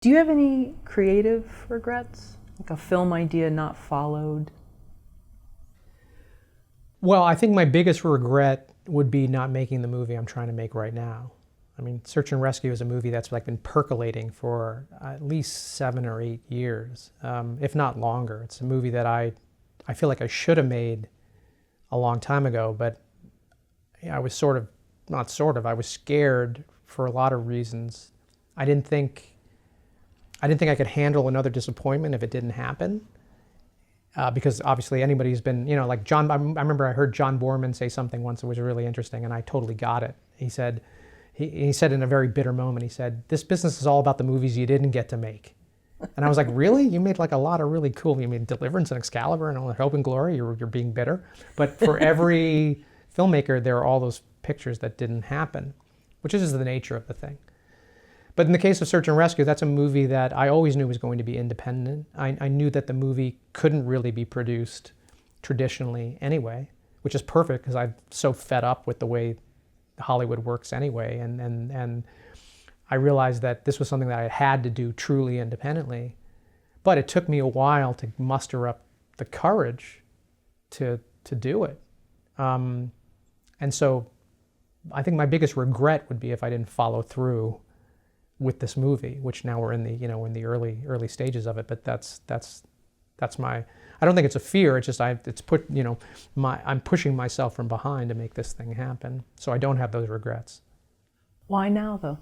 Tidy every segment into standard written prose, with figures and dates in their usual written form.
Do you have any creative regrets? Like a film idea not followed? Well, I think my biggest regret would be not making the movie I'm trying to make right now. I mean, Search and Rescue is a movie that's like been percolating for at least 7 or 8 years, if not longer. It's a movie that I feel like I should have made a long time ago, but I was I was scared for a lot of reasons. I didn't think I could handle another disappointment if it didn't happen. Because obviously anybody who's been, like John, I remember I heard John Borman say something once that was really interesting, and I totally got it. He said in a very bitter moment, he said, "This business is all about the movies you didn't get to make." And I was like, really? You made like a lot of really cool, you made Deliverance and Excalibur and all Hope and Glory, you're being bitter. But for every filmmaker, there are all those pictures that didn't happen, which is the nature of the thing. But in the case of Search and Rescue, that's a movie that I always knew was going to be independent. I knew that the movie couldn't really be produced traditionally anyway, which is perfect because I'm so fed up with the way Hollywood works anyway. And I realized that this was something that I had to do truly independently. But it took me a while to muster up the courage to do it. And so I think my biggest regret would be if I didn't follow through with this movie, which now we're in the early stages of it. But that's my, I don't think it's a fear. It's just I'm pushing myself from behind to make this thing happen. So I don't have those regrets. Why now, though?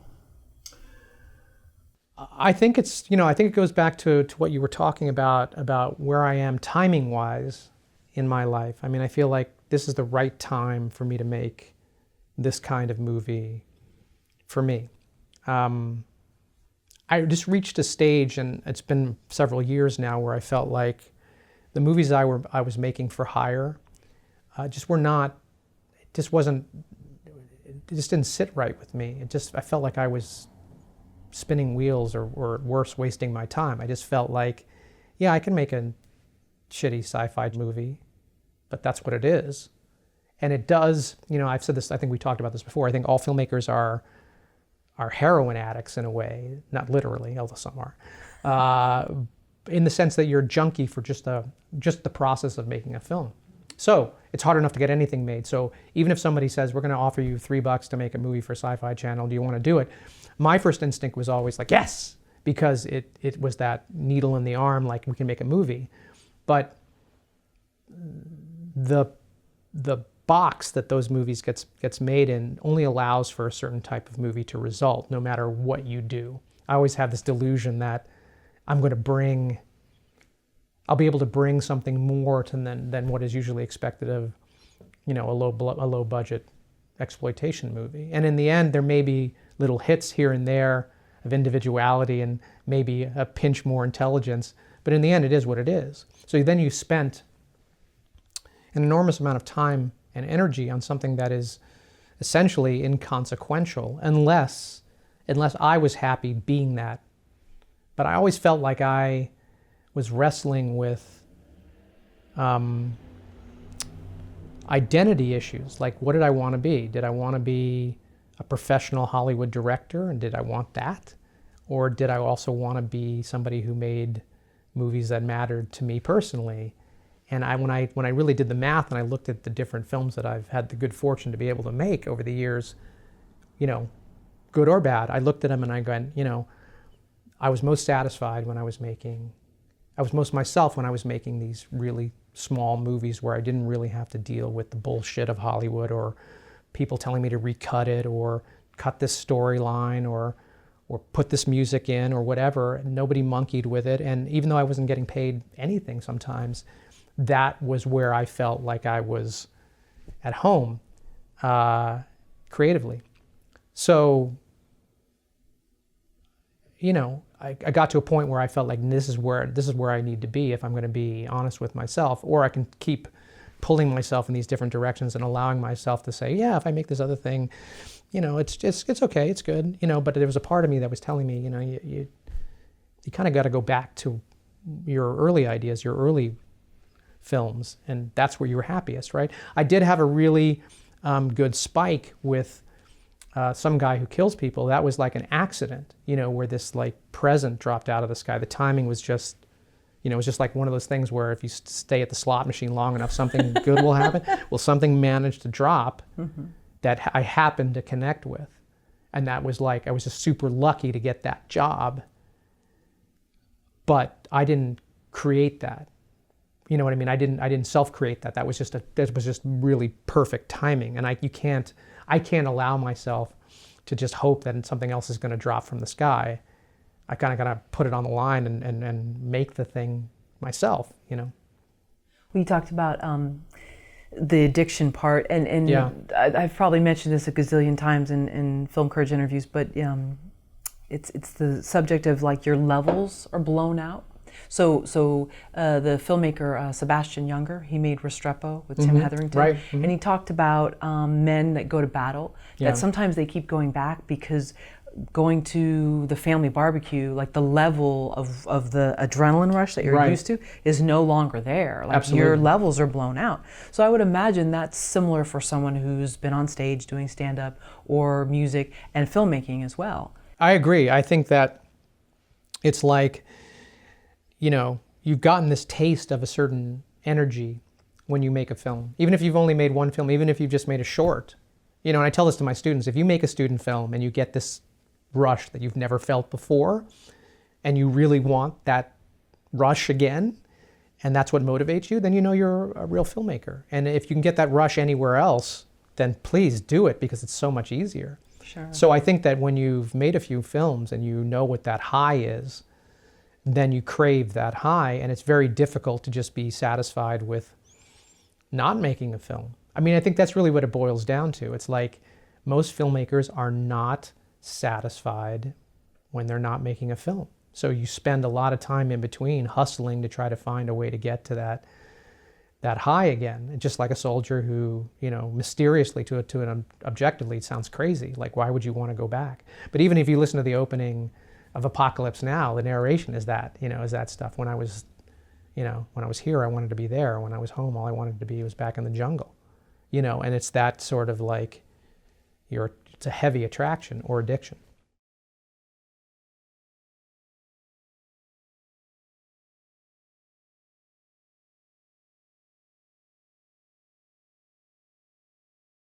I think it goes back to what you were talking about where I am timing wise in my life. I mean, I feel like this is the right time for me to make this kind of movie for me. I just reached a stage, and it's been several years now, where I felt like the movies I was making for hire it just didn't sit right with me. I felt like I was spinning wheels, or worse, wasting my time. I just felt like, yeah, I can make a shitty sci-fi movie, but that's what it is. And it does, I've said this, I think we talked about this before, I think all filmmakers are heroin addicts in a way, not literally, although some are, in the sense that you're a junkie for just the process of making a film. So it's hard enough to get anything made. So even if somebody says, we're going to offer you $3 to make a movie for Sci-Fi Channel, do you want to do it? My first instinct was always like, yes, because it was that needle in the arm, like we can make a movie. But the box that those movies gets made in only allows for a certain type of movie to result, no matter what you do. I always have this delusion that I'll be able to bring something more than what is usually expected of, a low budget exploitation movie. And in the end, there may be little hits here and there of individuality and maybe a pinch more intelligence, but in the end, it is what it is. So then you spent an enormous amount of time and energy on something that is essentially inconsequential, unless I was happy being that. But I always felt like I was wrestling with identity issues. Like, what did I want to be? Did I want to be a professional Hollywood director, and did I want that? Or did I also want to be somebody who made movies that mattered to me personally? And when I really did the math and I looked at the different films that I've had the good fortune to be able to make over the years, good or bad, I looked at them and I went, I was most satisfied when I was most myself when I was making these really small movies where I didn't really have to deal with the bullshit of Hollywood, or people telling me to recut it, or cut this storyline, or put this music in, or whatever. And nobody monkeyed with it. And even though I wasn't getting paid anything sometimes, that was where I felt like I was at home creatively. So, I got to a point where I felt like this is where I need to be if I'm going to be honest with myself, or I can keep pulling myself in these different directions and allowing myself to say, yeah, if I make this other thing, it's okay, it's good, But there was a part of me that was telling me, you kind of got to go back to your early ideas, your early films, and that's where you were happiest, right? I did have a really good spike with Some Guy Who Kills People, that was like an accident, you know, where this like present dropped out of the sky. The timing was just, you know, it was just like one of those things where if you stay at the slot machine long enough, something good will happen. Well, something managed to drop that I happened to connect with. And that was like, I was just super lucky to get that job. But I didn't create that. You know what I mean? I didn't self-create that. That was just really perfect timing. And I can't allow myself to just hope that something else is going to drop from the sky. I kind of got to put it on the line and make the thing myself, you know? We talked about the addiction part, and Yeah. I've probably mentioned this a gazillion times in Film Courage interviews, but it's the subject of like your levels are blown out. So the filmmaker Sebastian Younger, he made Restrepo with Tim Hetherington, right. and he talked about men that go to battle, Yeah. that sometimes they keep going back because going to the family barbecue, like the level of the adrenaline rush that you're Right. used to is no longer there. Like Absolutely. your levels are blown out. So I would imagine that's similar for someone who's been on stage doing stand-up or music and filmmaking as well. I agree. I think that it's like, you know, you've gotten this taste of a certain energy when you make a film. Even if you've only made one film, even if you've just made a short. You know, and I tell this to my students, if you make a student film and you get this rush that you've never felt before, and you really want that rush again, and that's what motivates you, then you know you're a real filmmaker. And if you can get that rush anywhere else, then please do it, because it's so much easier. Sure. So I think that when you've made a few films and you know what that high is, then you crave that high, and it's very difficult to just be satisfied with not making a film. I mean, I think that's really what it boils down to. It's like most filmmakers are not satisfied when they're not making a film. So you spend a lot of time in between hustling to try to find a way to get to that high again. Just like a soldier who, you know, mysteriously to an objectively, it sounds crazy. Like, why would you want to go back? But even if you listen to the opening of Apocalypse Now, the narration is that, you know, is that stuff. When I was here, I wanted to be there. When I was home, all I wanted to be was back in the jungle. You know, and it's that sort of like, it's a heavy attraction or addiction.